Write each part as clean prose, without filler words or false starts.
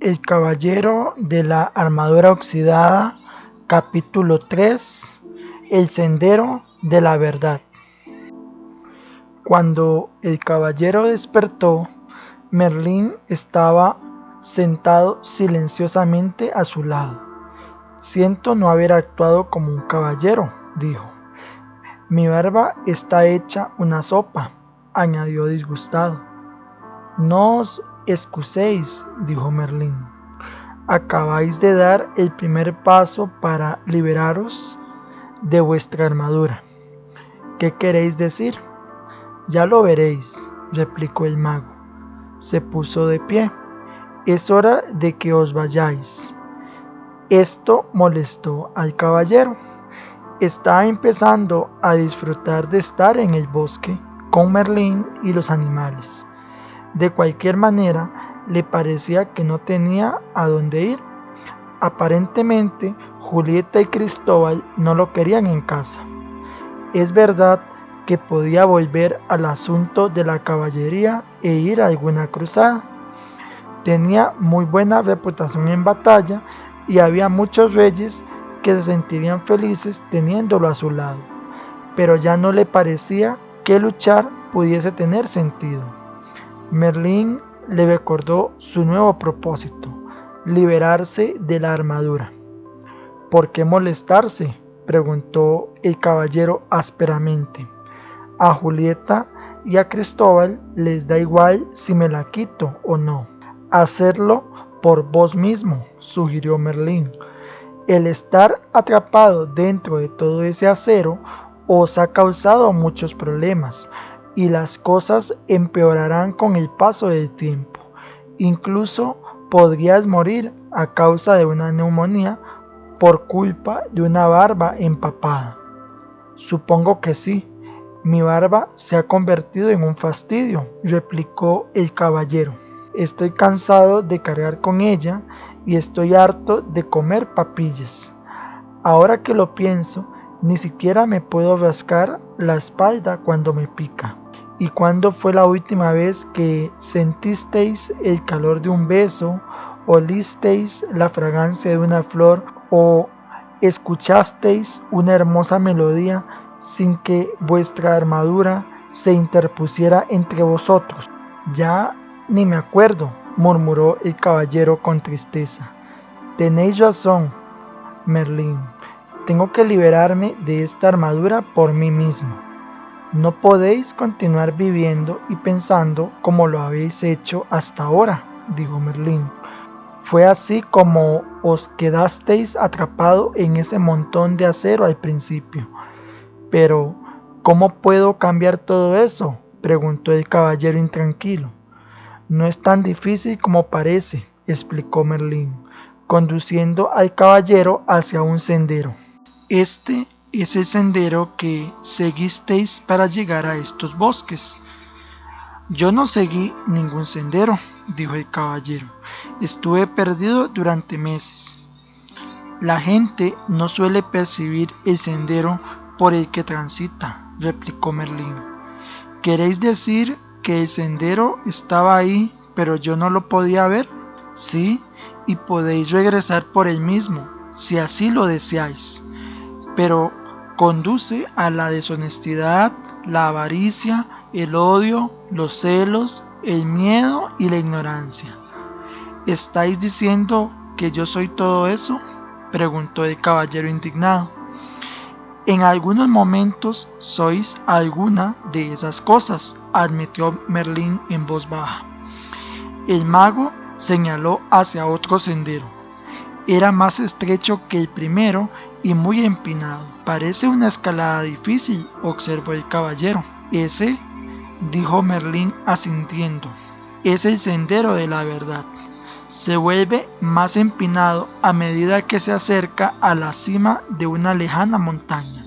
El caballero de la armadura oxidada, capítulo 3. El sendero de la verdad. Cuando el caballero despertó, Merlín estaba sentado silenciosamente a su lado. Siento no haber actuado como un caballero, dijo. Mi barba está hecha una sopa, añadió disgustado. No os excuséis, dijo Merlín. Acabáis de dar el primer paso para liberaros de vuestra armadura. ¿Qué queréis decir? Ya lo veréis, replicó el mago. Se puso de pie. Es hora de que os vayáis. Esto molestó al caballero. Estaba empezando a disfrutar de estar en el bosque con Merlín y los animales. De cualquier manera, le parecía que no tenía a dónde ir. Aparentemente, Julieta y Cristóbal no lo querían en casa. Es verdad que podía volver al asunto de la caballería e ir a alguna cruzada. Tenía muy buena reputación en batalla y había muchos reyes que se sentirían felices teniéndolo a su lado, pero ya no le parecía que luchar pudiese tener sentido. Merlín le recordó su nuevo propósito: liberarse de la armadura. ¿Por qué molestarse?, preguntó el caballero ásperamente. A Julieta y a Cristóbal les da igual si me la quito o no. Hacerlo por vos mismo, sugirió Merlín. El estar atrapado dentro de todo ese acero os ha causado muchos problemas y las cosas empeorarán con el paso del tiempo. Incluso podrías morir a causa de una neumonía por culpa de una barba empapada. Supongo que sí. Mi barba se ha convertido en un fastidio, replicó el caballero. Estoy cansado de cargar con ella y estoy harto de comer papillas. Ahora que lo pienso, ni siquiera me puedo rascar la espalda cuando me pica. ¿Y cuándo fue la última vez que sentisteis el calor de un beso, olisteis la fragancia de una flor o escuchasteis una hermosa melodía sin que vuestra armadura se interpusiera entre vosotros? Ya ni me acuerdo, murmuró el caballero con tristeza. Tenéis razón, Merlín. Tengo que liberarme de esta armadura por mí mismo. No podéis continuar viviendo y pensando como lo habéis hecho hasta ahora, dijo Merlín. Fue así como os quedasteis atrapado en ese montón de acero al principio. Pero, ¿cómo puedo cambiar todo eso?, preguntó el caballero intranquilo. No es tan difícil como parece, explicó Merlín, conduciendo al caballero hacia un sendero. Este es el sendero que seguisteis para llegar a estos bosques. Yo no seguí ningún sendero, dijo el caballero. Estuve perdido durante meses. La gente no suele percibir el sendero por el que transita, replicó Merlín. ¿Queréis decir que el sendero estaba ahí, pero yo no lo podía ver? Sí, y podéis regresar por él mismo, si así lo deseáis. Pero conduce a la deshonestidad, la avaricia, el odio, los celos, el miedo y la ignorancia. ¿Estáis diciendo que yo soy todo eso?, preguntó el caballero indignado. En algunos momentos sois alguna de esas cosas, admitió Merlín en voz baja. El mago señaló hacia otro sendero. Era más estrecho que el primero y muy empinado. Parece una escalada difícil, observó el caballero. Ese, dijo Merlín asintiendo, es el sendero de la verdad. Se vuelve más empinado a medida que se acerca a la cima de una lejana montaña.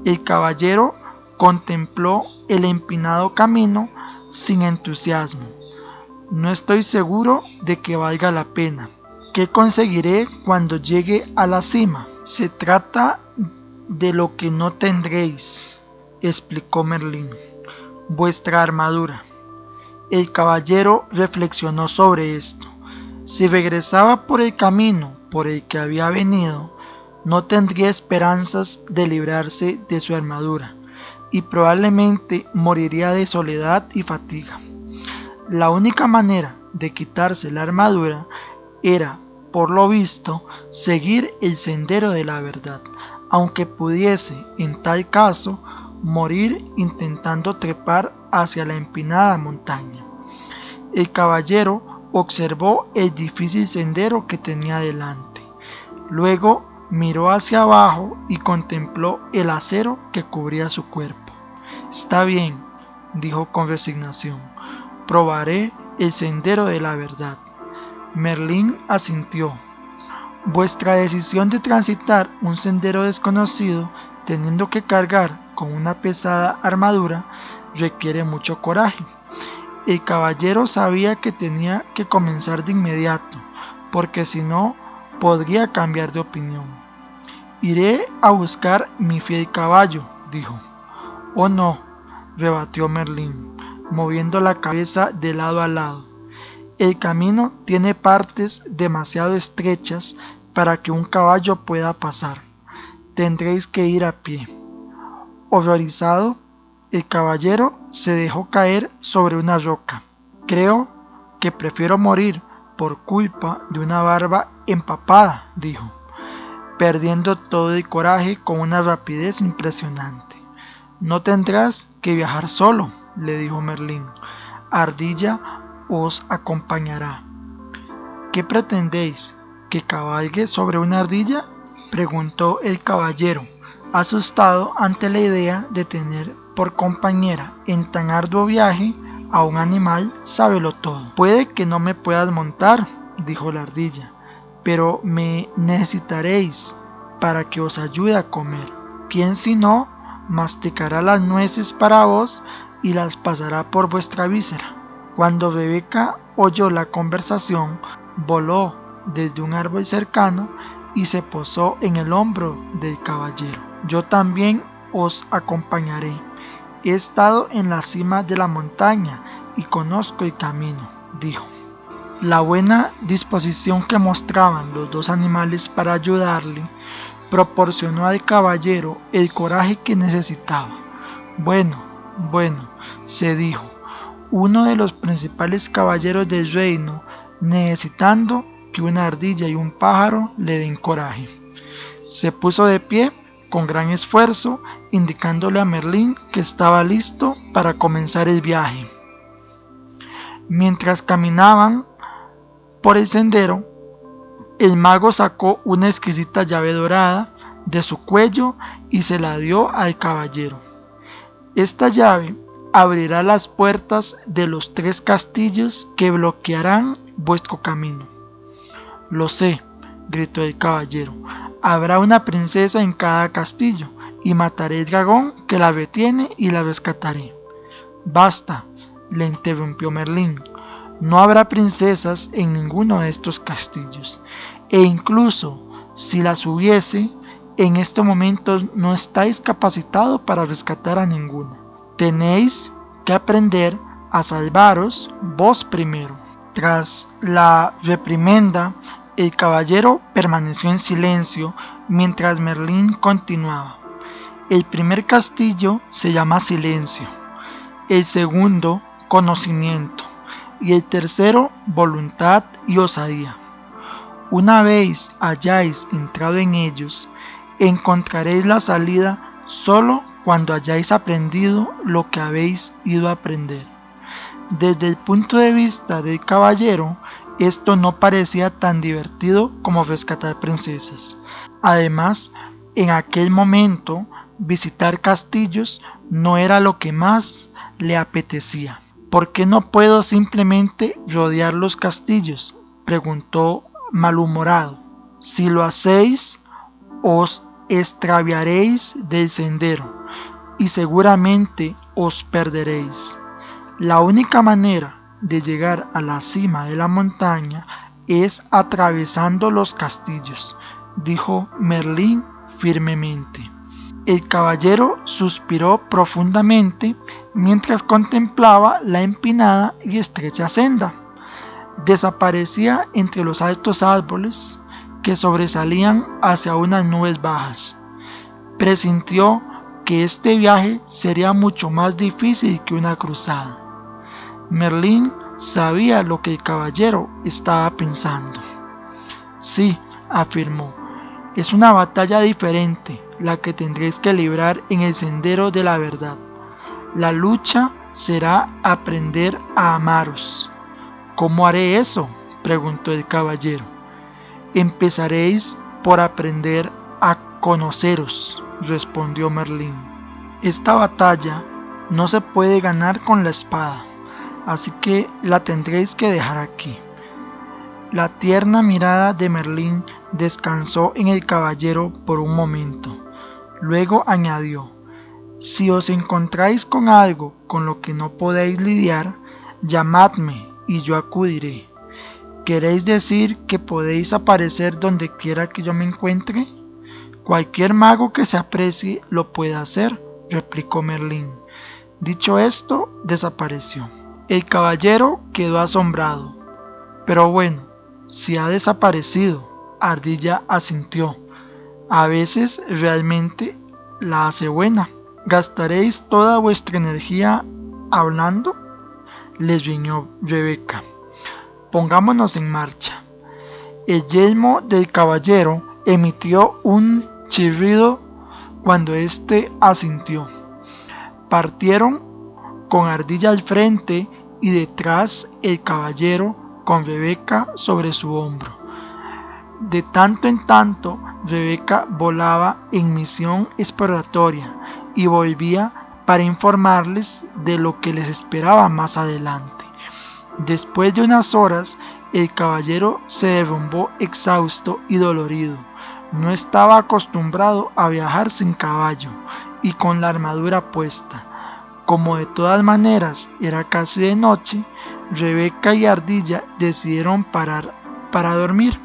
El caballero contempló el empinado camino sin entusiasmo. No estoy seguro de que valga la pena. ¿Qué conseguiré cuando llegue a la cima? Se trata de lo que no tendréis, explicó Merlín. Vuestra armadura. El caballero reflexionó sobre esto. Si regresaba por el camino por el que había venido, no tendría esperanzas de librarse de su armadura, y probablemente moriría de soledad y fatiga. La única manera de quitarse la armadura era, por lo visto, seguir el sendero de la verdad, aunque pudiese, en tal caso, morir intentando trepar hacia la empinada montaña. El caballero observó el difícil sendero que tenía delante. Luego miró hacia abajo y contempló el acero que cubría su cuerpo. Está bien, dijo con resignación, probaré el sendero de la verdad. Merlín asintió. Vuestra decisión de transitar un sendero desconocido, teniendo que cargar con una pesada armadura, requiere mucho coraje. El caballero sabía que tenía que comenzar de inmediato, porque si no, podría cambiar de opinión. Iré a buscar mi fiel caballo, dijo. Oh no, rebatió Merlín, moviendo la cabeza de lado a lado. El camino tiene partes demasiado estrechas para que un caballo pueda pasar. Tendréis que ir a pie. Horrorizado, el caballero se dejó caer sobre una roca. Creo que prefiero morir por culpa de una barba empapada, dijo, perdiendo todo el coraje con una rapidez impresionante. No tendrás que viajar solo, le dijo Merlín. Ardilla os acompañará. ¿Qué pretendéis? ¿Que cabalgue sobre una ardilla? Preguntó el caballero, asustado ante la idea de tener por compañera en tan arduo viaje a un animal sabelotodo. Puede que no me puedas montar, dijo la ardilla, pero me necesitaréis para que os ayude a comer. ¿Quién si no masticará las nueces para vos y las pasará por vuestra víscera? Cuando Rebeca oyó la conversación, voló desde un árbol cercano y se posó en el hombro del caballero. Yo también os acompañaré. He estado en la cima de la montaña y conozco el camino, dijo. La buena disposición que mostraban los dos animales para ayudarle proporcionó al caballero el coraje que necesitaba. Bueno, se dijo, uno de los principales caballeros del reino, necesitando que una ardilla y un pájaro le den coraje. Se puso de pie con gran esfuerzo, indicándole a Merlín que estaba listo para comenzar el viaje. Mientras caminaban por el sendero, el mago sacó una exquisita llave dorada de su cuello y se la dio al caballero. Esta llave abrirá las puertas de los 3 castillos que bloquearán vuestro camino. Lo sé, gritó el caballero. Habrá una princesa en cada castillo, y mataré el dragón que la retiene y la rescataré. Basta, le interrumpió Merlín. No habrá princesas en ninguno de estos castillos, e incluso si las hubiese, en este momento no estáis capacitado para rescatar a ninguna. Tenéis que aprender a salvaros vos primero. Tras la reprimenda, el caballero permaneció en silencio mientras Merlín continuaba. El primer castillo se llama Silencio, el segundo Conocimiento y el tercero Voluntad y Osadía. Una vez hayáis entrado en ellos, encontraréis la salida solo cuando hayáis aprendido lo que habéis ido a aprender. Desde el punto de vista del caballero, esto no parecía tan divertido como rescatar princesas. Además, en aquel momento, visitar castillos no era lo que más le apetecía. ¿Por qué no puedo simplemente rodear los castillos?, preguntó malhumorado. Si lo hacéis, os extraviaréis del sendero y seguramente os perderéis. La única manera de llegar a la cima de la montaña es atravesando los castillos, dijo Merlín firmemente. El caballero suspiró profundamente mientras contemplaba la empinada y estrecha senda. desaparecía entre los altos árboles que sobresalían hacia unas nubes bajas. Presintió que este viaje sería mucho más difícil que una cruzada. Merlín sabía lo que el caballero estaba pensando. Sí, afirmó, es una batalla diferente la que tendréis que librar en el sendero de la verdad. La lucha será aprender a amaros. ¿Cómo haré eso?, preguntó el caballero. Empezaréis por aprender a conoceros, respondió Merlín. Esta batalla no se puede ganar con la espada, así que la tendréis que dejar aquí. La tierna mirada de Merlín descansó en el caballero por un momento. Luego añadió: si os encontráis con algo con lo que no podéis lidiar, llamadme y yo acudiré. ¿Queréis decir que podéis aparecer donde quiera que yo me encuentre? Cualquier mago que se aprecie lo puede hacer, replicó Merlín. Dicho esto, desapareció. El caballero quedó asombrado. Pero bueno, si ha desaparecido, Ardilla asintió. A veces realmente la hace buena. ¿Gastaréis toda vuestra energía hablando?, les riñó Rebeca. Pongámonos en marcha. El yelmo del caballero emitió un chirrido cuando éste asintió. Partieron con Ardilla al frente y detrás el caballero con Rebeca sobre su hombro. De tanto en tanto, Rebeca volaba en misión exploratoria y volvía para informarles de lo que les esperaba más adelante. Después de unas horas, el caballero se derrumbó exhausto y dolorido. No estaba acostumbrado a viajar sin caballo y con la armadura puesta. Como de todas maneras era casi de noche, Rebeca y Ardilla decidieron parar para dormir.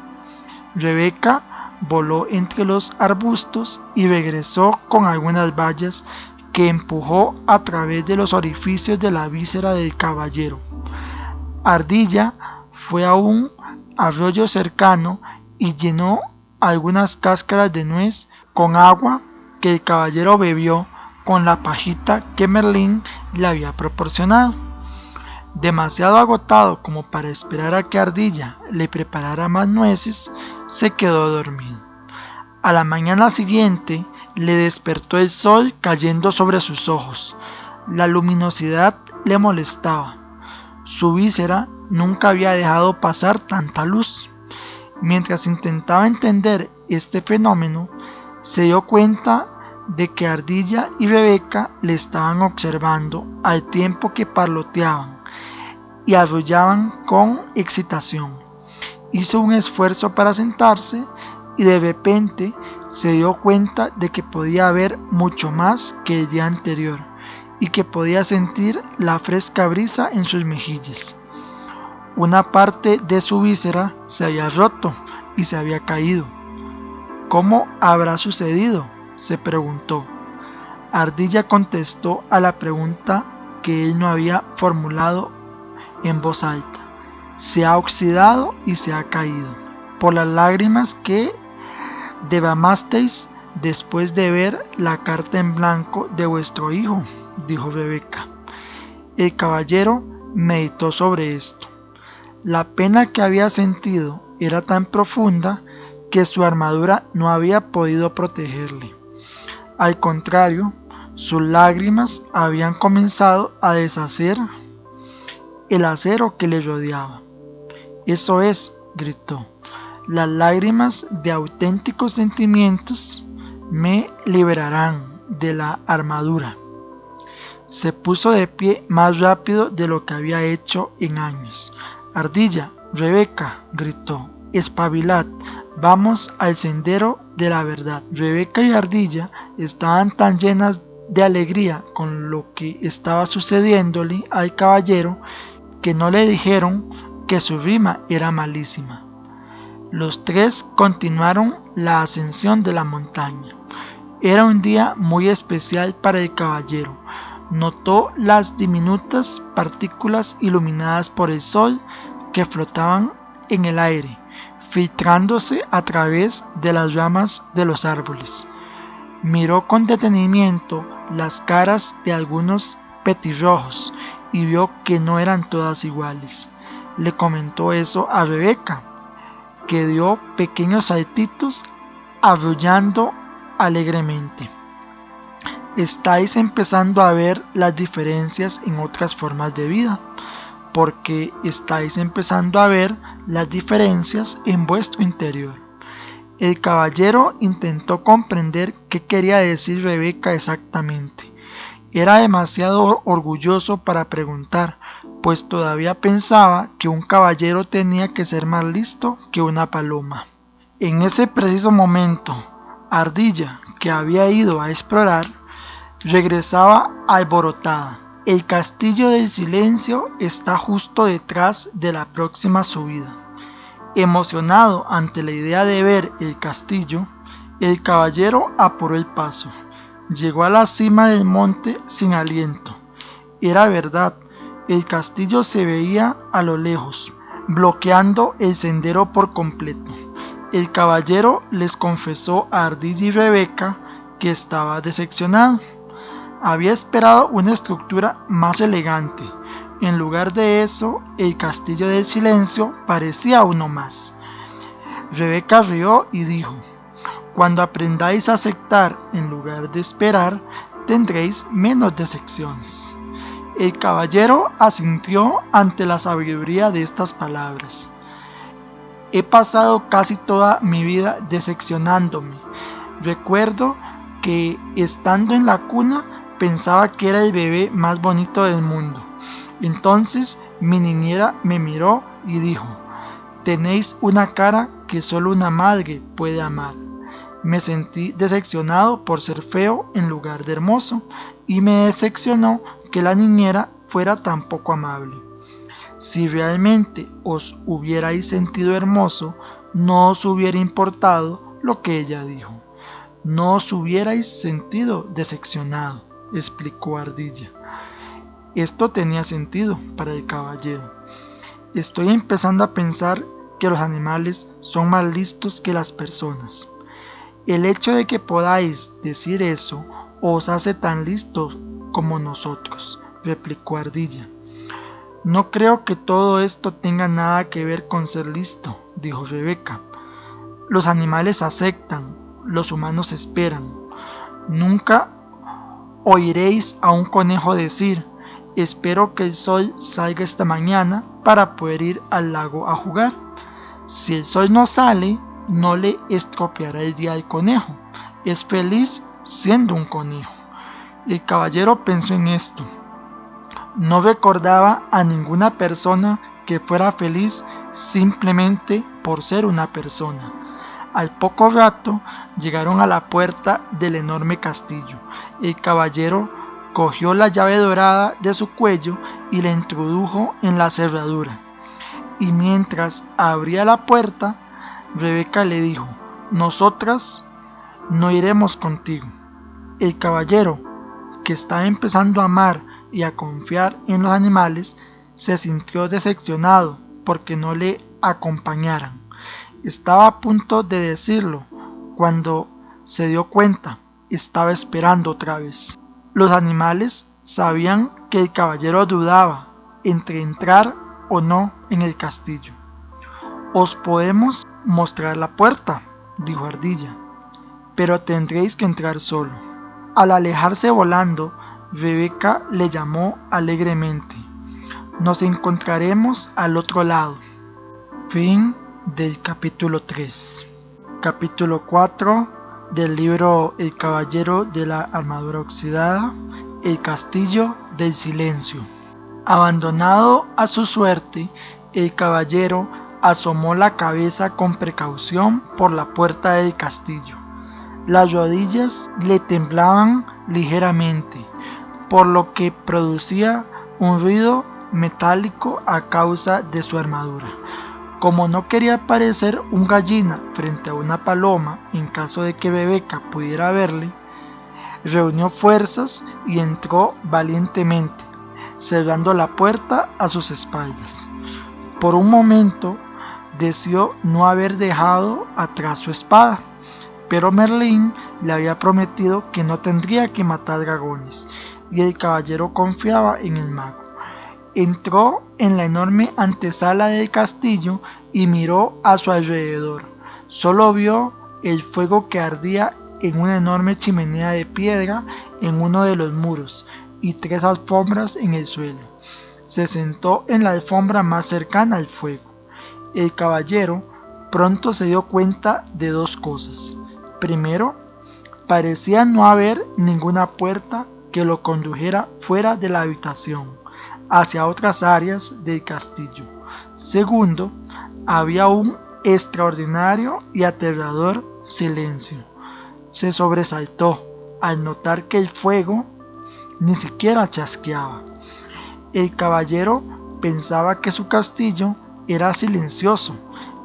Rebeca voló entre los arbustos y regresó con algunas bayas que empujó a través de los orificios de la víscera del caballero. Ardilla fue a un arroyo cercano y llenó algunas cáscaras de nuez con agua que el caballero bebió con la pajita que Merlín le había proporcionado. Demasiado agotado como para esperar a que Ardilla le preparara más nueces, se quedó dormido. A la mañana siguiente le despertó el sol cayendo sobre sus ojos. La luminosidad le molestaba. Su víscera nunca había dejado pasar tanta luz. Mientras intentaba entender este fenómeno, se dio cuenta de que Ardilla y Rebeca le estaban observando al tiempo que parloteaban y arrullaban con excitación. Hizo un esfuerzo para sentarse y de repente se dio cuenta de que podía ver mucho más que el día anterior y que podía sentir la fresca brisa en sus mejillas. Una parte de su víscera se había roto y se había caído. ¿Cómo habrá sucedido?, se preguntó. Ardilla contestó a la pregunta que él no había formulado en voz alta. Se ha oxidado y se ha caído por las lágrimas que derramasteis después de ver la carta en blanco de vuestro hijo, dijo Rebeca. El caballero meditó sobre esto. La pena que había sentido era tan profunda que su armadura no había podido protegerle. Al contrario, sus lágrimas habían comenzado a deshacer el acero que le rodeaba. Eso es, gritó, las lágrimas de auténticos sentimientos me liberarán de la armadura. Se puso de pie más rápido de lo que había hecho en años. Ardilla, Rebeca, gritó, espabilad, vamos al sendero de la verdad. Rebeca y Ardilla estaban tan llenas de alegría con lo que estaba sucediéndole al caballero que no le dijeron que su rima era malísima. Los tres continuaron la ascensión de la montaña. Era un día muy especial para el caballero. Notó las diminutas partículas iluminadas por el sol que flotaban en el aire, filtrándose a través de las ramas de los árboles. Miró con detenimiento las caras de algunos petirrojos y vio que no eran todas iguales. Le comentó eso a Rebeca, que dio pequeños saltitos arrullando alegremente. Estáis empezando a ver las diferencias en otras formas de vida, porque estáis empezando a ver las diferencias en vuestro interior. El caballero intentó comprender qué quería decir Rebeca exactamente. Era demasiado orgulloso para preguntar, pues todavía pensaba que un caballero tenía que ser más listo que una paloma. En ese preciso momento, Ardilla, que había ido a explorar, regresaba alborotada. El castillo del silencio está justo detrás de la próxima subida. Emocionado ante la idea de ver el castillo, el caballero apuró el paso. Llegó a la cima del monte sin aliento. Era verdad, el castillo se veía a lo lejos, bloqueando el sendero por completo. El caballero les confesó a Ardilla y Rebeca que estaba decepcionado. Había esperado una estructura más elegante. En lugar de eso, el castillo del silencio parecía uno más. Rebeca rió y dijo: cuando aprendáis a aceptar en lugar de esperar, tendréis menos decepciones. El caballero asintió ante la sabiduría de estas palabras. He pasado casi toda mi vida decepcionándome. Recuerdo que, estando en la cuna, pensaba que era el bebé más bonito del mundo. Entonces mi niñera me miró y dijo: tenéis una cara que solo una madre puede amar. Me sentí decepcionado por ser feo en lugar de hermoso, y me decepcionó que la niñera fuera tan poco amable. Si realmente os hubierais sentido hermoso, no os hubiera importado lo que ella dijo. No os hubierais sentido decepcionado, explicó Ardilla. Esto tenía sentido para el caballero. Estoy empezando a pensar que los animales son más listos que las personas. El hecho de que podáis decir eso os hace tan listos como nosotros, replicó Ardilla. No creo que todo esto tenga nada que ver con ser listo, dijo Rebeca. Los animales aceptan, los humanos esperan. Nunca oiréis a un conejo decir: espero que el sol salga esta mañana para poder ir al lago a jugar. Si el sol no sale, no le estropeará el día al conejo. Es feliz siendo un conejo. El caballero pensó en esto. No recordaba a ninguna persona que fuera feliz simplemente por ser una persona. Al poco rato llegaron a la puerta del enorme castillo. El caballero cogió la llave dorada de su cuello y la introdujo en la cerradura. Y mientras abría la puerta, Rebeca le dijo: nosotras no iremos contigo. El caballero, que estaba empezando a amar y a confiar en los animales, se sintió decepcionado porque no le acompañaran. Estaba a punto de decirlo cuando se dio cuenta. Estaba esperando otra vez. Los animales sabían que el caballero dudaba entre entrar o no en el castillo. Os podemos mostrar la puerta, dijo Ardilla, pero tendréis que entrar solo. Al alejarse volando, Rebeca le llamó alegremente: nos encontraremos al otro lado. Fin del capítulo 3. Capítulo 4 del libro El caballero de la armadura oxidada, El castillo del silencio. Abandonado a su suerte, el caballero asomó la cabeza con precaución por la puerta del castillo. Las rodillas le temblaban ligeramente, por lo que producía un ruido metálico a causa de su armadura. Como no quería parecer un gallina frente a una paloma en caso de que Rebeca pudiera verle, reunió fuerzas y entró valientemente, cerrando la puerta a sus espaldas. Por un momento deseó no haber dejado atrás su espada, pero Merlín le había prometido que no tendría que matar dragones, y el caballero confiaba en el mago. Entró en la enorme antesala del castillo y miró a su alrededor. Solo vio el fuego que ardía en una enorme chimenea de piedra en uno de los muros y 3 alfombras en el suelo. Se sentó en la alfombra más cercana al fuego. El caballero pronto se dio cuenta de 2 cosas. Primero, parecía no haber ninguna puerta que lo condujera fuera de la habitación, hacia otras áreas del castillo. Segundo, había un extraordinario y aterrador silencio. Se sobresaltó al notar que el fuego ni siquiera chasqueaba. El caballero pensaba que su castillo era silencioso,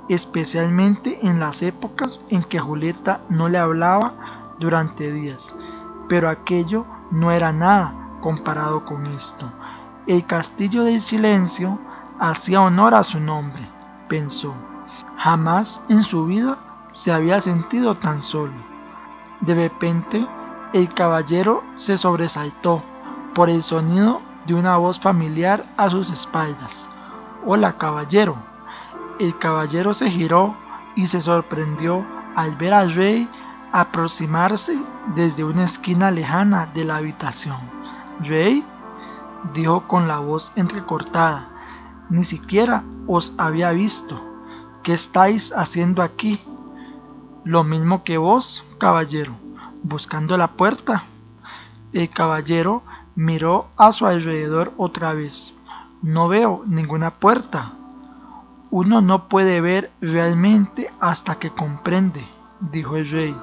especialmente en las épocas en que Julieta no le hablaba durante días, pero aquello no era nada comparado con esto. El castillo del silencio hacía honor a su nombre, pensó. Jamás en su vida se había sentido tan solo. De repente, el caballero se sobresaltó por el sonido de una voz familiar a sus espaldas. «Hola, caballero». El caballero se giró y se sorprendió al ver al rey aproximarse desde una esquina lejana de la habitación. «¿Rey?», dijo con la voz entrecortada. «Ni siquiera os había visto. ¿Qué estáis haciendo aquí?» «Lo mismo que vos, caballero, buscando la puerta». El caballero miró a su alrededor otra vez. «No veo ninguna puerta». «Uno no puede ver realmente hasta que comprende», dijo el rey.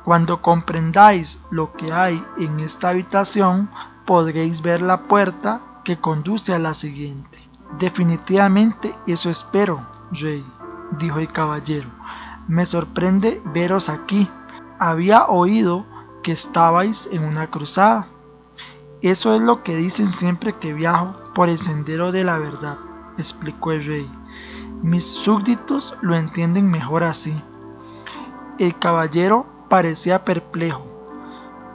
«Cuando comprendáis lo que hay en esta habitación, podréis ver la puerta que conduce a la siguiente». «Definitivamente eso espero, rey», dijo el caballero. «Me sorprende veros aquí. Había oído que estabais en una cruzada». «Eso es lo que dicen siempre que viajo por el sendero de la verdad», explicó el rey. «Mis súbditos lo entienden mejor así». El caballero parecía perplejo.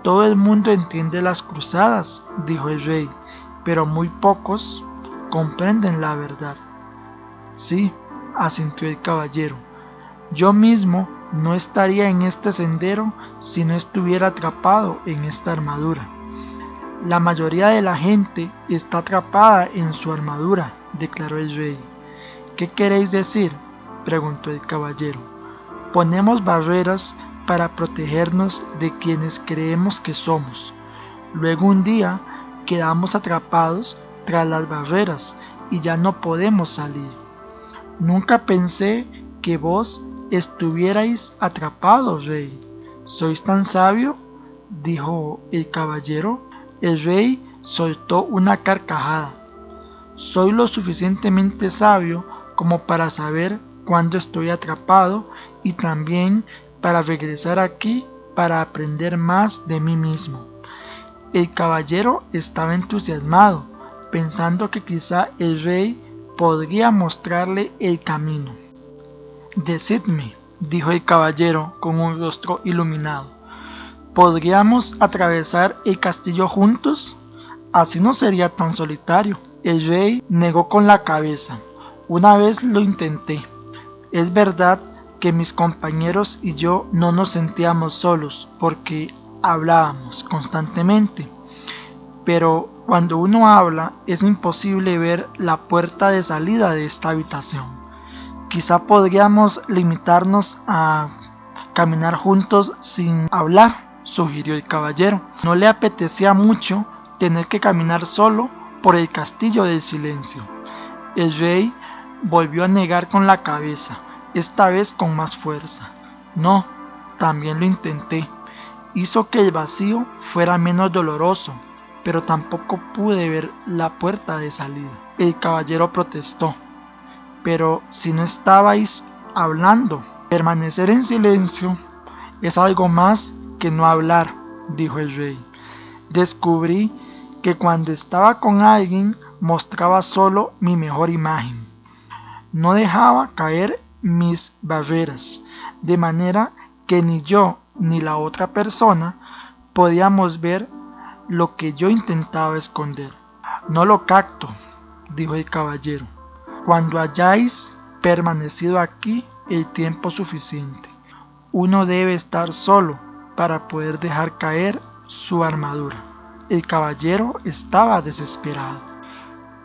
«Todo el mundo entiende las cruzadas», dijo el rey, «pero muy pocos comprenden la verdad». «Sí», asintió el caballero. «Yo mismo no estaría en este sendero si no estuviera atrapado en esta armadura». «La mayoría de la gente está atrapada en su armadura», declaró el rey. «¿Qué queréis decir?», preguntó el caballero. «Ponemos barreras para protegernos de quienes creemos que somos. Luego un día quedamos atrapados tras las barreras y ya no podemos salir. Nunca pensé que vos estuvierais atrapado, rey». «¿Sois tan sabio?», dijo el caballero. El rey soltó una carcajada. «Soy lo suficientemente sabio como para saber cuándo estoy atrapado y también para regresar aquí para aprender más de mí mismo». El caballero estaba entusiasmado, pensando que quizá el rey podría mostrarle el camino. «Decidme», dijo el caballero con un rostro iluminado, «¿podríamos atravesar el castillo juntos? Así no sería tan solitario». El rey negó con la cabeza. «Una vez lo intenté. Es verdad que mis compañeros y yo no nos sentíamos solos porque hablábamos constantemente. Pero cuando uno habla es imposible ver la puerta de salida de esta habitación. Quizá podríamos limitarnos a caminar juntos sin hablar», sugirió el caballero. No le apetecía mucho tener que caminar solo por el castillo del silencio. El rey volvió a negar con la cabeza, esta vez con más fuerza. «No, también lo intenté. Hizo que el vacío fuera menos doloroso, pero tampoco pude ver la puerta de salida». El caballero protestó. «Pero si no estabais hablando». «Permanecer en silencio es algo más que no hablar», dijo el rey. «Descubrí que cuando estaba con alguien mostraba solo mi mejor imagen. no dejaba caer mis barreras, de manera que ni yo ni la otra persona podíamos ver lo que yo intentaba esconder. No lo capto, dijo el caballero. Cuando hayáis permanecido aquí el tiempo suficiente, uno debe estar solo para poder dejar caer su armadura. El caballero estaba desesperado.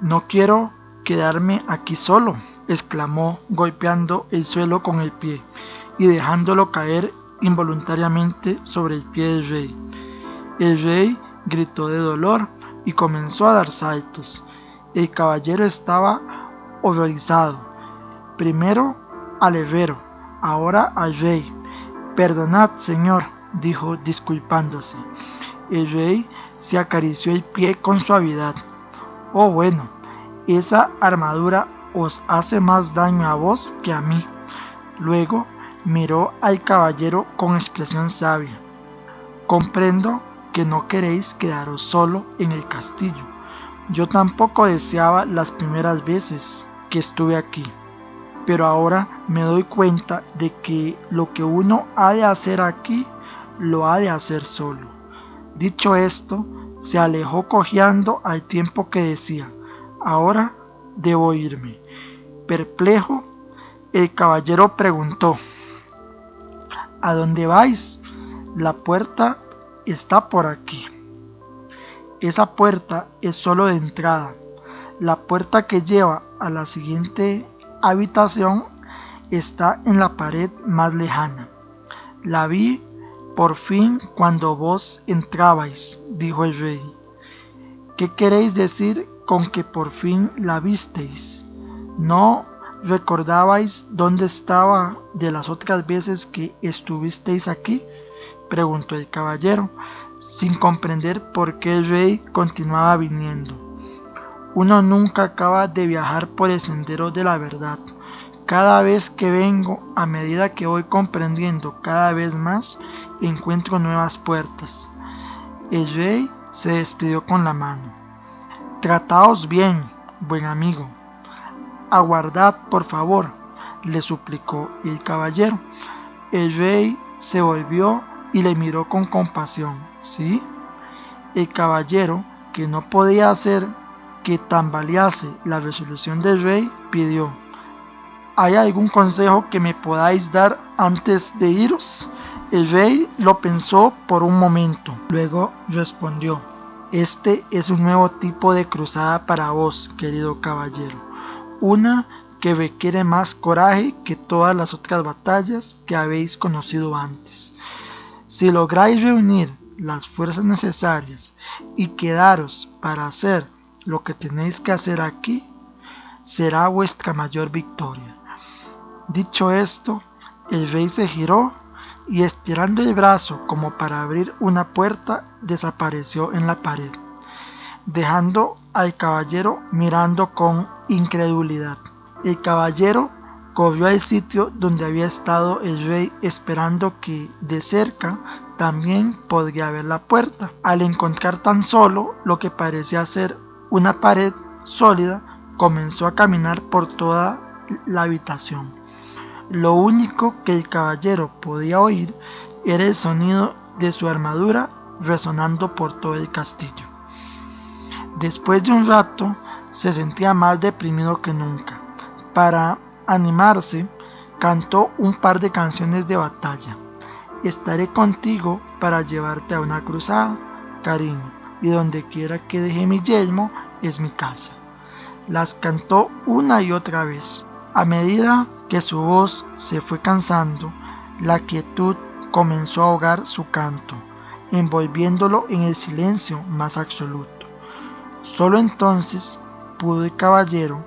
No quiero quedarme aquí solo, exclamó, golpeando el suelo con el pie y dejándolo caer involuntariamente sobre el pie del rey. El rey gritó de dolor y comenzó a dar saltos. El caballero estaba horrorizado. Primero al herrero, ahora al rey. Perdonad, señor, dijo disculpándose. El rey se acarició el pie con suavidad. Oh, bueno, esa armadura os hace más daño a vos que a mí. Luego miró al caballero con expresión sabia. Comprendo que no queréis quedaros solo en el castillo. Yo tampoco deseaba las primeras veces que estuve aquí, pero ahora me doy cuenta de que lo que uno ha de hacer aquí, lo ha de hacer solo. Dicho esto, se alejó cojeando al tiempo que decía, ahora debo irme. Perplejo, el caballero preguntó, ¿a dónde vais? La puerta está por aquí. Esa puerta es solo de entrada. La puerta que lleva a la siguiente habitación está en la pared más lejana. La vi por fin cuando vos entrabais, dijo el rey. ¿Qué queréis decir con que por fin la visteis? ¿No recordabais dónde estaba de las otras veces que estuvisteis aquí? Preguntó el caballero, sin comprender por qué el rey continuaba viniendo. Uno nunca acaba de viajar por el sendero de la verdad. Cada vez que vengo, a medida que voy comprendiendo cada vez más, encuentro nuevas puertas. El rey se despidió con la mano. Trataos bien, buen amigo. Aguardad, por favor, le suplicó el caballero. El rey se volvió y le miró con compasión. ¿Sí? El caballero, que no podía hacer que tambalease la resolución del rey, pidió: ¿hay algún consejo que me podáis dar antes de iros? El rey lo pensó por un momento, luego respondió: este es un nuevo tipo de cruzada para vos, querido caballero, una que requiere más coraje que todas las otras batallas que habéis conocido antes. Si lográis reunir las fuerzas necesarias y quedaros para hacer lo que tenéis que hacer aquí, será vuestra mayor victoria. Dicho esto, el rey se giró y, estirando el brazo como para abrir una puerta, desapareció en la pared, dejando al caballero mirando con incredulidad. El caballero corrió al sitio donde había estado el rey, esperando que de cerca también podría ver la puerta. Al encontrar tan solo lo que parecía ser una pared sólida, comenzó a caminar por toda la habitación. Lo único que el caballero podía oír era el sonido de su armadura resonando por todo el castillo. Después de un rato, se sentía más deprimido que nunca. Para animarse, cantó un par de canciones de batalla. Estaré contigo para llevarte a una cruzada, cariño, y donde quiera que deje mi yelmo es mi casa. Las cantó una y otra vez. A medida que su voz se fue cansando, la quietud comenzó a ahogar su canto, envolviéndolo en el silencio más absoluto. Solo entonces pudo el caballero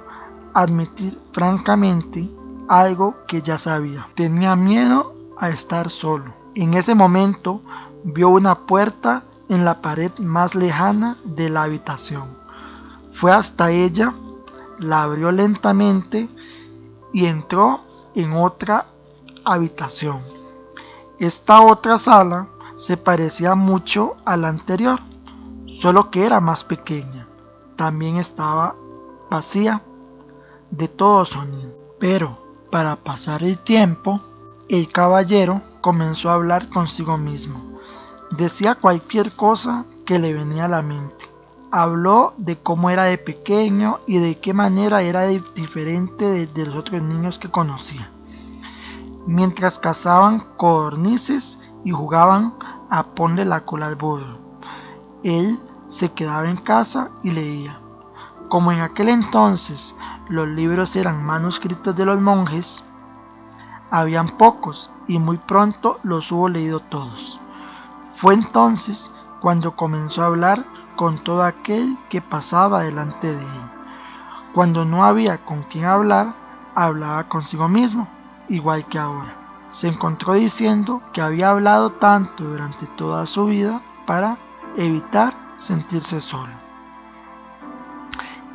admitir francamente algo que ya sabía. Tenía miedo a estar solo. En ese momento vio una puerta en la pared más lejana de la habitación. Fue hasta ella, la abrió lentamente y entró en otra habitación. Esta otra sala se parecía mucho a la anterior, solo que era más pequeña. También estaba vacía de todo sonido. Pero, para pasar el tiempo, el caballero comenzó a hablar consigo mismo. Decía cualquier cosa que le venía a la mente. Habló de cómo era de pequeño y de qué manera era diferente de los otros niños que conocía. Mientras cazaban codornices y jugaban a ponle la cola al burro, él se quedaba en casa y leía. Como en aquel entonces los libros eran manuscritos de los monjes, habían pocos y muy pronto los hubo leído todos. Fue entonces cuando comenzó a hablar con todo aquel que pasaba delante de él. Cuando no había con quien hablar, hablaba consigo mismo, igual que ahora. Se encontró diciendo que había hablado tanto durante toda su vida para evitar sentirse solo.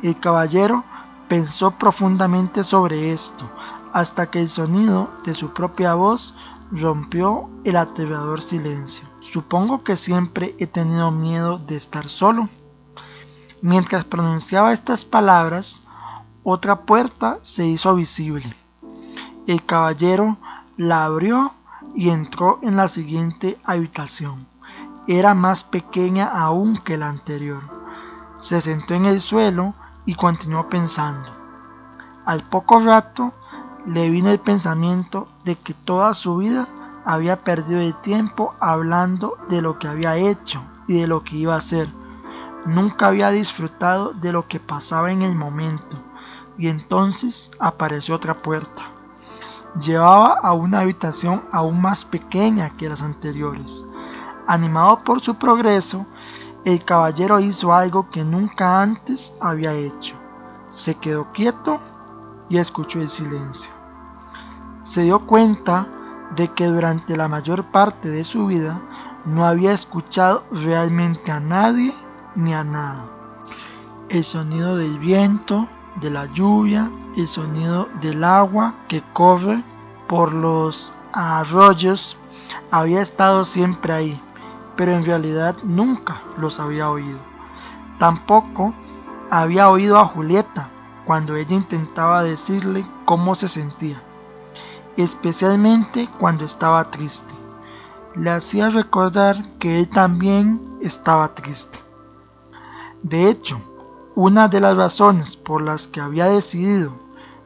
El caballero pensó profundamente sobre esto, hasta que el sonido de su propia voz rompió el aterrador silencio. Supongo que siempre he tenido miedo de estar solo. Mientras pronunciaba estas palabras, otra puerta se hizo visible. El caballero la abrió y entró en la siguiente habitación. Era más pequeña aún que la anterior. Se sentó en el suelo y continuó pensando. Al poco rato le vino el pensamiento de que toda su vida había perdido el tiempo hablando de lo que había hecho y de lo que iba a hacer. Nunca había disfrutado de lo que pasaba en el momento, y entonces apareció otra puerta. Llevaba a una habitación aún más pequeña que las anteriores. Animado por su progreso, el caballero hizo algo que nunca antes había hecho. Se quedó quieto y escuchó el silencio. Se dio cuenta de que durante la mayor parte de su vida no había escuchado realmente a nadie ni a nada. El sonido del viento, de la lluvia, el sonido del agua que corre por los arroyos había estado siempre ahí, pero en realidad nunca los había oído. Tampoco había oído a Julieta cuando ella intentaba decirle cómo se sentía, especialmente cuando estaba triste. Le hacía recordar que él también estaba triste. De hecho, una de las razones por las que había decidido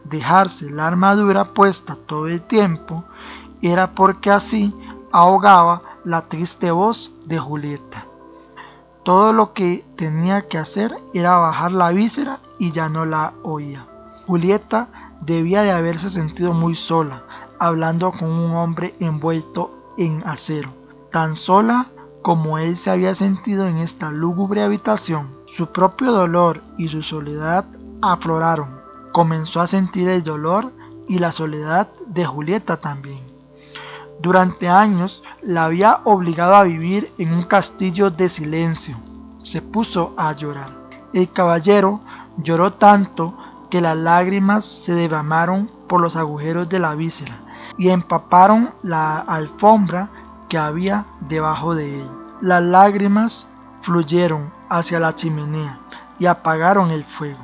dejarse la armadura puesta todo el tiempo era porque así ahogaba la triste voz de Julieta. Todo lo que tenía que hacer era bajar la víscera y ya no la oía. Julieta debía de haberse sentido muy sola, hablando con un hombre envuelto en acero, tan sola como él se había sentido en esta lúgubre habitación. Su propio dolor y su soledad afloraron. Comenzó a sentir el dolor y la soledad de Julieta también. Durante años la había obligado a vivir en un castillo de silencio. Se puso a llorar. El caballero lloró tanto que las lágrimas se derramaron por los agujeros de la víscera y empaparon la alfombra que había debajo de él. Las lágrimas fluyeron hacia la chimenea y apagaron el fuego.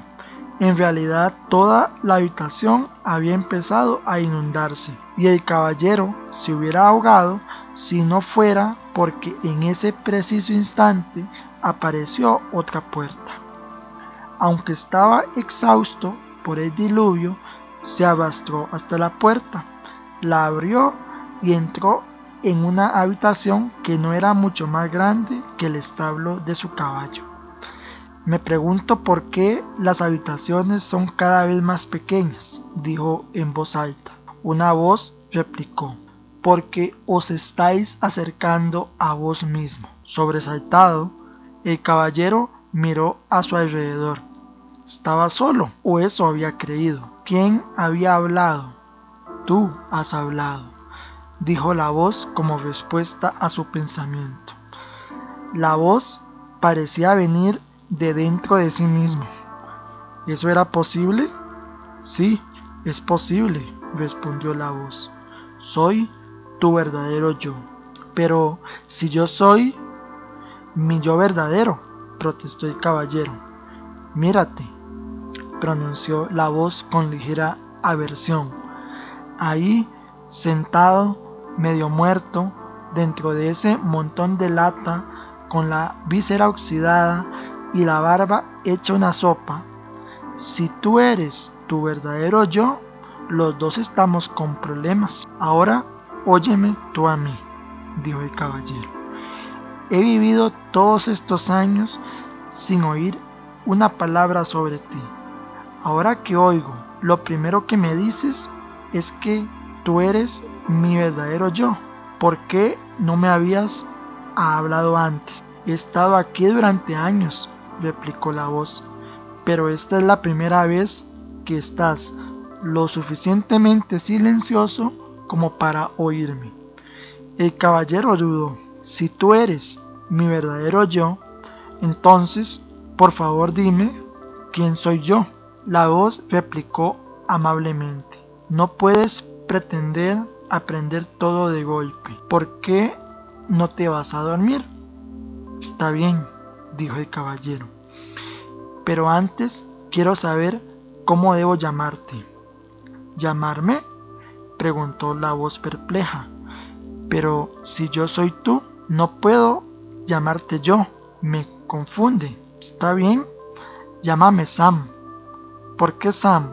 En realidad, toda la habitación había empezado a inundarse y el caballero se hubiera ahogado si no fuera porque en ese preciso instante apareció otra puerta. Aunque estaba exhausto por el diluvio, se arrastró hasta la puerta, la abrió y entró en una habitación que no era mucho más grande que el establo de su caballo. Me pregunto por qué las habitaciones son cada vez más pequeñas, dijo en voz alta. Una voz replicó, porque os estáis acercando a vos mismo. Sobresaltado, el caballero miró a su alrededor. ¿Estaba solo? ¿O eso había creído? ¿Quién había hablado? Tú has hablado, dijo la voz como respuesta a su pensamiento. La voz parecía venir de dentro de sí mismo. ¿Eso era posible? Sí, es posible, respondió la voz. Soy tu verdadero yo. Pero si yo soy mi yo verdadero, protestó el caballero. Mírate, pronunció la voz con ligera aversión. Ahí, sentado, medio muerto, dentro de ese montón de lata, con la víscera oxidada y la barba hecha una sopa. Si tú eres tu verdadero yo, los dos estamos con problemas. Ahora, óyeme tú a mí, dijo el caballero. He vivido todos estos años sin oír una palabra sobre ti. Ahora que oigo, lo primero que me dices es que tú eres mi verdadero yo. ¿Por qué no me habías hablado antes? He estado aquí durante años, replicó la voz, pero esta es la primera vez que estás lo suficientemente silencioso como para oírme. El caballero dudó. Si tú eres mi verdadero yo, entonces, por favor dime quién soy yo. La voz replicó amablemente. No puedes pretender aprender todo de golpe. ¿Por qué no te vas a dormir? Está bien, dijo el caballero. Pero antes quiero saber cómo debo llamarte. ¿Llamarme?, preguntó la voz perpleja. Pero si yo soy tú, no puedo llamarte yo. Me confunde. Está bien, llámame Sam. ¿Por qué Sam?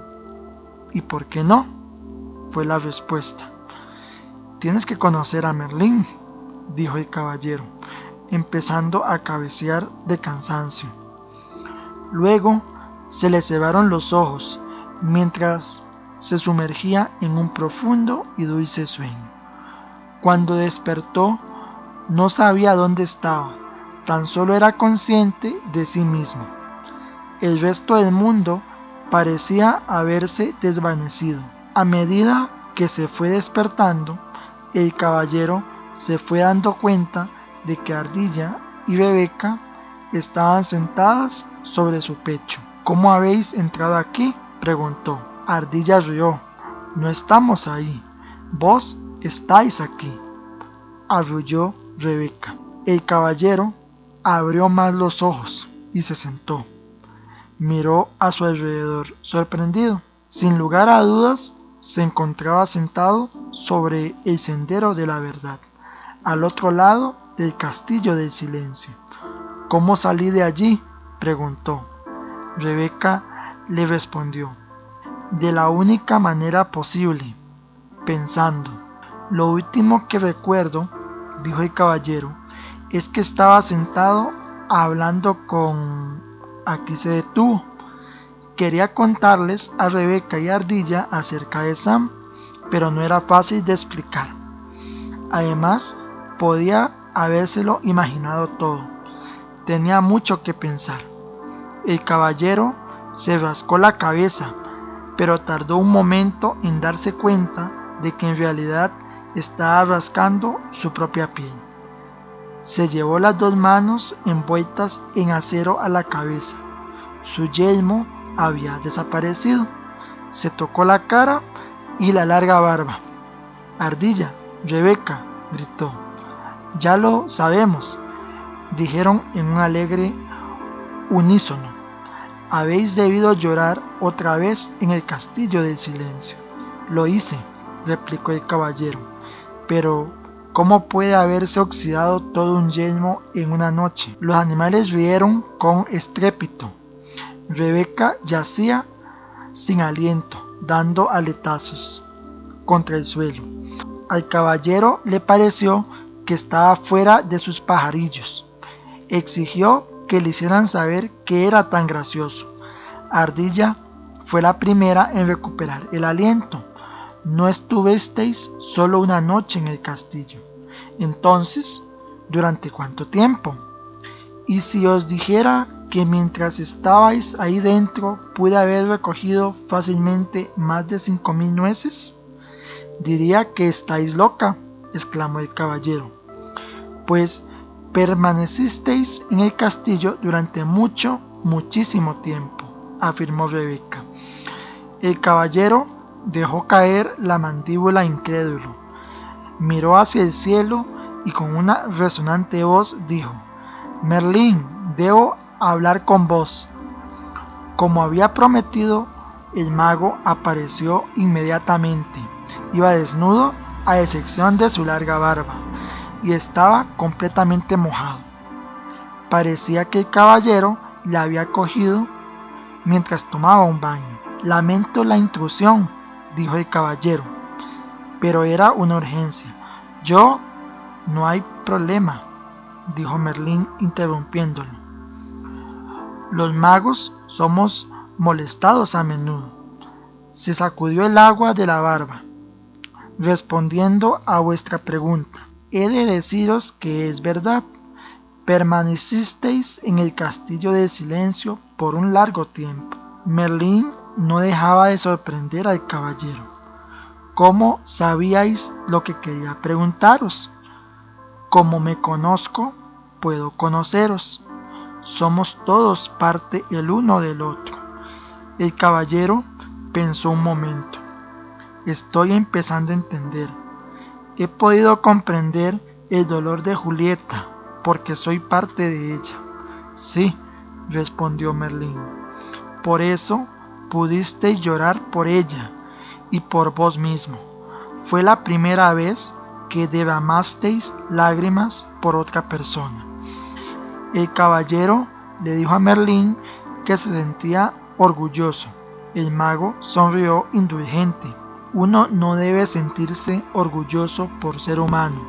¿Y por qué no?, fue la respuesta. Tienes que conocer a Merlín, dijo el caballero, empezando a cabecear de cansancio. Luego se le cebaron los ojos mientras se sumergía en un profundo y dulce sueño. Cuando despertó, no sabía dónde estaba, tan solo era consciente de sí mismo. El resto del mundo parecía haberse desvanecido. A medida que se fue despertando, el caballero se fue dando cuenta de que Ardilla y Rebeca estaban sentadas sobre su pecho. ¿Cómo habéis entrado aquí?, preguntó. Ardilla rió. No estamos ahí. Vos estáis aquí, arrulló Rebeca. El caballero abrió más los ojos y se sentó. Miró a su alrededor, sorprendido. Sin lugar a dudas, se encontraba sentado sobre el sendero de la verdad, al otro lado del castillo del silencio. ¿Cómo salí de allí?, preguntó. Rebeca le respondió. De la única manera posible, pensando. Lo último que recuerdo, dijo el caballero, es que estaba sentado hablando con... Aquí se detuvo. Quería contarles a Rebeca y Ardilla acerca de Sam, pero no era fácil de explicar. Además, podía habérselo imaginado todo. Tenía mucho que pensar. El caballero se rascó la cabeza, pero tardó un momento en darse cuenta de que en realidad estaba rascando su propia piel. Se llevó las dos manos envueltas en acero a la cabeza. Su yelmo había desaparecido. Se tocó la cara y la larga barba. Ardilla, Rebeca, gritó. Ya lo sabemos, dijeron en un alegre unísono. Habéis debido llorar otra vez en el castillo del silencio. Lo hice, replicó el caballero, pero ¿cómo puede haberse oxidado todo un yelmo en una noche? Los animales rieron con estrépito. Rebeca yacía sin aliento, dando aletazos contra el suelo. Al caballero le pareció que estaba fuera de sus pajarillos. Exigió que le hicieran saber que era tan gracioso. Ardilla fue la primera en recuperar el aliento. No estuvisteis solo una noche en el castillo. Entonces, ¿durante cuánto tiempo? Y si os dijera que mientras estabais ahí dentro pude haber recogido fácilmente más de 5.000 nueces, diría que estáis loca, exclamó el caballero. Pues permanecisteis en el castillo durante muchísimo tiempo, afirmó Rebeca. El caballero dejó caer la mandíbula incrédulo, miró hacia el cielo y con una resonante voz dijo: Merlín, debo hablar con vos. Como había prometido, El mago apareció inmediatamente. Iba desnudo a excepción de su larga barba y estaba completamente mojado. Parecía que el caballero le había cogido mientras tomaba un baño. Lamento la intrusión, dijo el caballero, pero era una urgencia. Yo, no hay problema, dijo Merlín interrumpiéndolo. Los magos somos molestados a menudo. Se sacudió el agua de la barba. Respondiendo a vuestra pregunta, he de deciros que es verdad. Permanecisteis en el castillo de silencio por un largo tiempo. Merlín no dejaba de sorprender al caballero. ¿Cómo sabíais lo que quería preguntaros? Como me conozco, puedo conoceros. Somos todos parte el uno del otro. El caballero pensó un momento. Estoy empezando a entender. He podido comprender el dolor de Julieta, porque soy parte de ella. Sí, respondió Merlín. Por eso pudisteis llorar por ella y por vos mismo. Fue la primera vez que derramasteis lágrimas por otra persona. El caballero le dijo a Merlín que se sentía orgulloso. El mago sonrió indulgente. Uno no debe sentirse orgulloso por ser humano.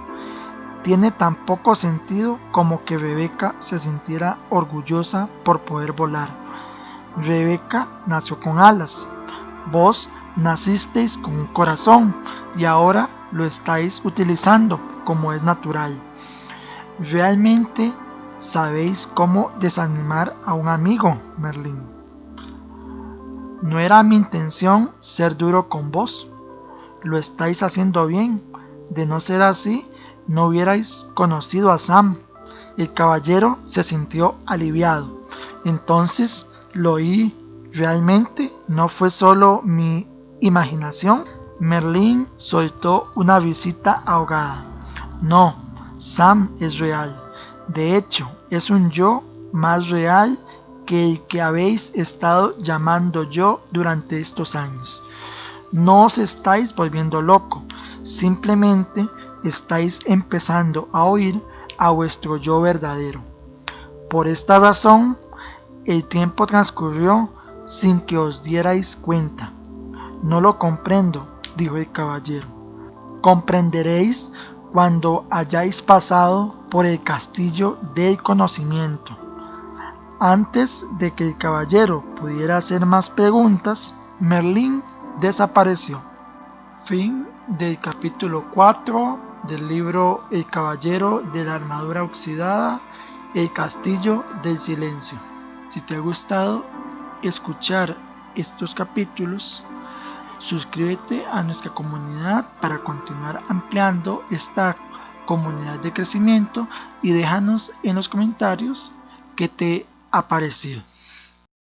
Tiene tan poco sentido como que Rebeca se sintiera orgullosa por poder volar. Rebeca nació con alas. Vos nacisteis con un corazón y ahora lo estáis utilizando como es natural. Realmente sabéis cómo desanimar a un amigo, Merlín. No era mi intención ser duro con vos. Lo estáis haciendo bien. De no ser así, no hubierais conocido a Sam. El caballero se sintió aliviado. Entonces lo oí. ¿Realmente no fue solo mi imaginación? Merlín soltó una risita ahogada. No, Sam es real. De hecho, es un yo más real que el que habéis estado llamando yo durante estos años. No os estáis volviendo loco, simplemente estáis empezando a oír a vuestro yo verdadero. Por esta razón, el tiempo transcurrió sin que os dierais cuenta. No lo comprendo, dijo el caballero. Comprenderéis cuando hayáis pasado por el castillo del conocimiento. Antes de que el caballero pudiera hacer más preguntas, Merlín desapareció. Fin del capítulo 4 del libro El caballero de la armadura oxidada, el castillo del silencio. Si te ha gustado escuchar estos capítulos, suscríbete a nuestra comunidad para continuar ampliando esta comunidad de crecimiento y déjanos en los comentarios qué te ha parecido.